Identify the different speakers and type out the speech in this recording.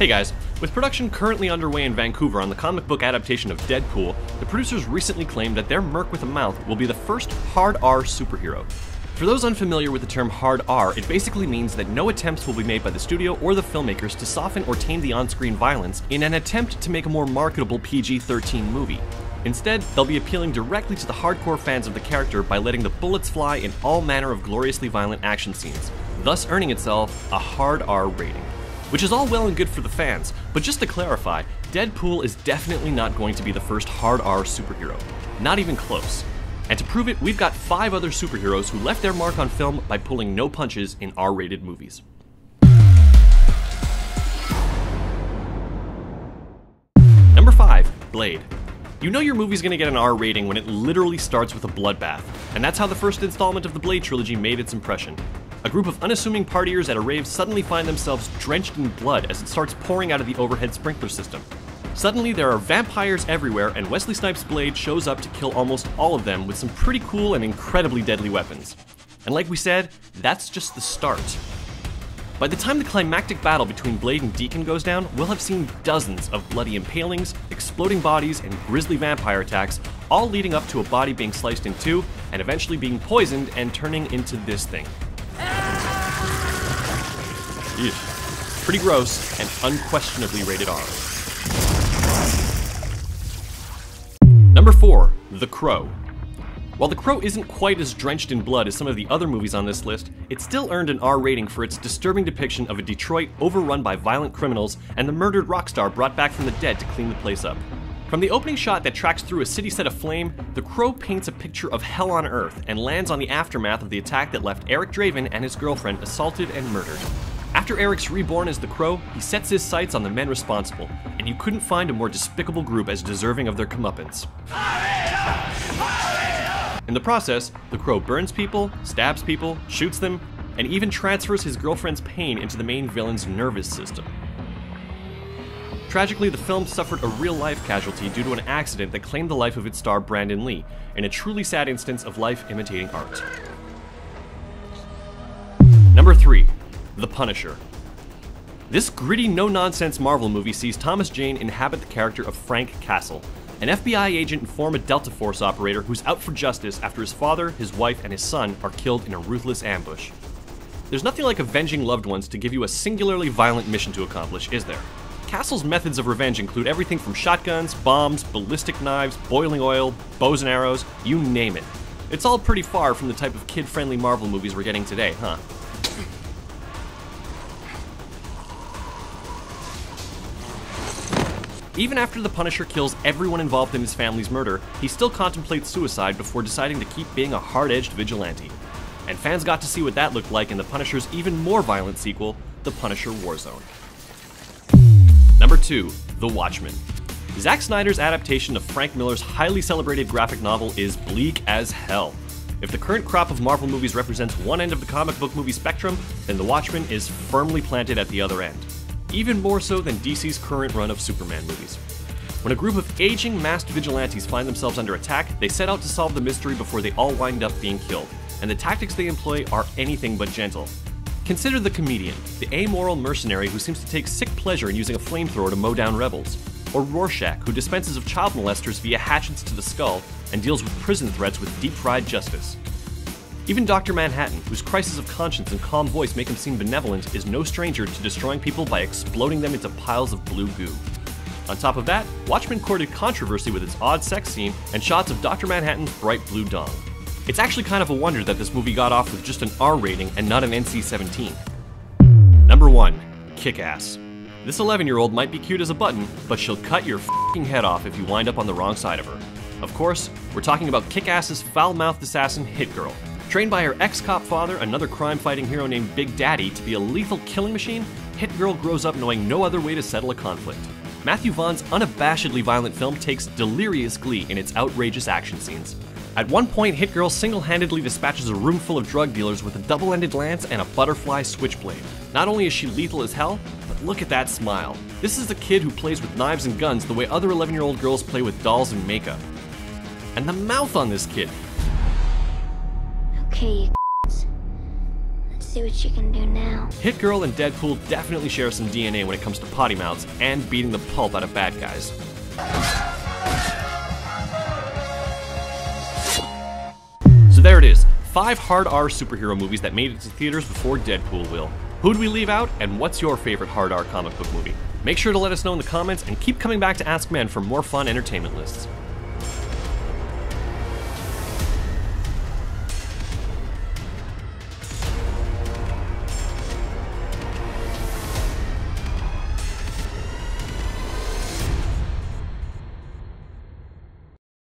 Speaker 1: Hey guys, with production currently underway in Vancouver on the comic book adaptation of Deadpool, the producers recently claimed that their merc with a mouth will be the first hard R superhero. For those unfamiliar with the term hard R, it basically means that no attempts will be made by the studio or the filmmakers to soften or tame the on-screen violence in an attempt to make a more marketable PG-13 movie. Instead, they'll be appealing directly to the hardcore fans of the character by letting the bullets fly in all manner of gloriously violent action scenes, thus earning itself a hard R rating. Which is all well and good for the fans, but just to clarify, Deadpool is definitely not going to be the first hard R superhero. Not even close. And to prove it, we've got 5 other superheroes who left their mark on film by pulling no punches in R-rated movies. Number 5, Blade. You know your movie's gonna get an R rating when it literally starts with a bloodbath, and that's how the first installment of the Blade trilogy made its impression. A group of unassuming partiers at a rave suddenly find themselves drenched in blood as it starts pouring out of the overhead sprinkler system. Suddenly there are vampires everywhere, and Wesley Snipes' Blade shows up to kill almost all of them with some pretty cool and incredibly deadly weapons. And like we said, that's just the start. By the time the climactic battle between Blade and Deacon goes down, we'll have seen dozens of bloody impalings, exploding bodies, and grisly vampire attacks, all leading up to a body being sliced in two, and eventually being poisoned and turning into this thing. Ew. Pretty gross, and unquestionably rated R. Number 4, The Crow. While The Crow isn't quite as drenched in blood as some of the other movies on this list, it still earned an R rating for its disturbing depiction of a Detroit overrun by violent criminals and the murdered rock star brought back from the dead to clean the place up. From the opening shot that tracks through a city set aflame, The Crow paints a picture of hell on earth and lands on the aftermath of the attack that left Eric Draven and his girlfriend assaulted and murdered. After Eric's reborn as the Crow, he sets his sights on the men responsible, and you couldn't find a more despicable group as deserving of their comeuppance. In the process, the Crow burns people, stabs people, shoots them, and even transfers his girlfriend's pain into the main villain's nervous system. Tragically, the film suffered a real-life casualty due to an accident that claimed the life of its star Brandon Lee, in a truly sad instance of life imitating art. Number 3. The Punisher. This gritty, no-nonsense Marvel movie sees Thomas Jane inhabit the character of Frank Castle, an FBI agent and former Delta Force operator who's out for justice after his father, his wife, and his son are killed in a ruthless ambush. There's nothing like avenging loved ones to give you a singularly violent mission to accomplish, is there? Castle's methods of revenge include everything from shotguns, bombs, ballistic knives, boiling oil, bows and arrows, you name it. It's all pretty far from the type of kid-friendly Marvel movies we're getting today, huh? Even after the Punisher kills everyone involved in his family's murder, he still contemplates suicide before deciding to keep being a hard-edged vigilante. And fans got to see what that looked like in the Punisher's even more violent sequel, The Punisher Warzone. Number 2, The Watchmen. Zack Snyder's adaptation of Frank Miller's highly celebrated graphic novel is bleak as hell. If the current crop of Marvel movies represents one end of the comic book movie spectrum, then The Watchmen is firmly planted at the other end. Even more so than DC's current run of Superman movies. When a group of aging masked vigilantes find themselves under attack, they set out to solve the mystery before they all wind up being killed, and the tactics they employ are anything but gentle. Consider the comedian, the amoral mercenary who seems to take sick pleasure in using a flamethrower to mow down rebels, or Rorschach, who dispenses of child molesters via hatchets to the skull and deals with prison threats with deep-fried justice. Even Dr. Manhattan, whose crisis of conscience and calm voice make him seem benevolent, is no stranger to destroying people by exploding them into piles of blue goo. On top of that, Watchmen courted controversy with its odd sex scene and shots of Dr. Manhattan's bright blue dong. It's actually kind of a wonder that this movie got off with just an R rating and not an NC-17. Number 1, Kick-Ass. This 11-year-old might be cute as a button, but she'll cut your f***ing head off if you wind up on the wrong side of her. Of course, we're talking about Kick-Ass's foul-mouthed assassin, Hit Girl. Trained by her ex-cop father, another crime-fighting hero named Big Daddy, to be a lethal killing machine, Hit Girl grows up knowing no other way to settle a conflict. Matthew Vaughn's unabashedly violent film takes delirious glee in its outrageous action scenes. At one point, Hit Girl single-handedly dispatches a room full of drug dealers with a double-ended lance and a butterfly switchblade. Not only is she lethal as hell, but look at that smile. This is the kid who plays with knives and guns the way other 11-year-old girls play with dolls and makeup. And the mouth on this kid.
Speaker 2: Okay, you Let's see what you can do now.
Speaker 1: Hit Girl and Deadpool definitely share some DNA when it comes to potty mouths and beating the pulp out of bad guys. So there it is, 5 hard R superhero movies that made it to theaters before Deadpool will. Who'd we leave out, and what's your favorite hard R comic book movie? Make sure to let us know in the comments and keep coming back to Ask Men for more fun entertainment lists.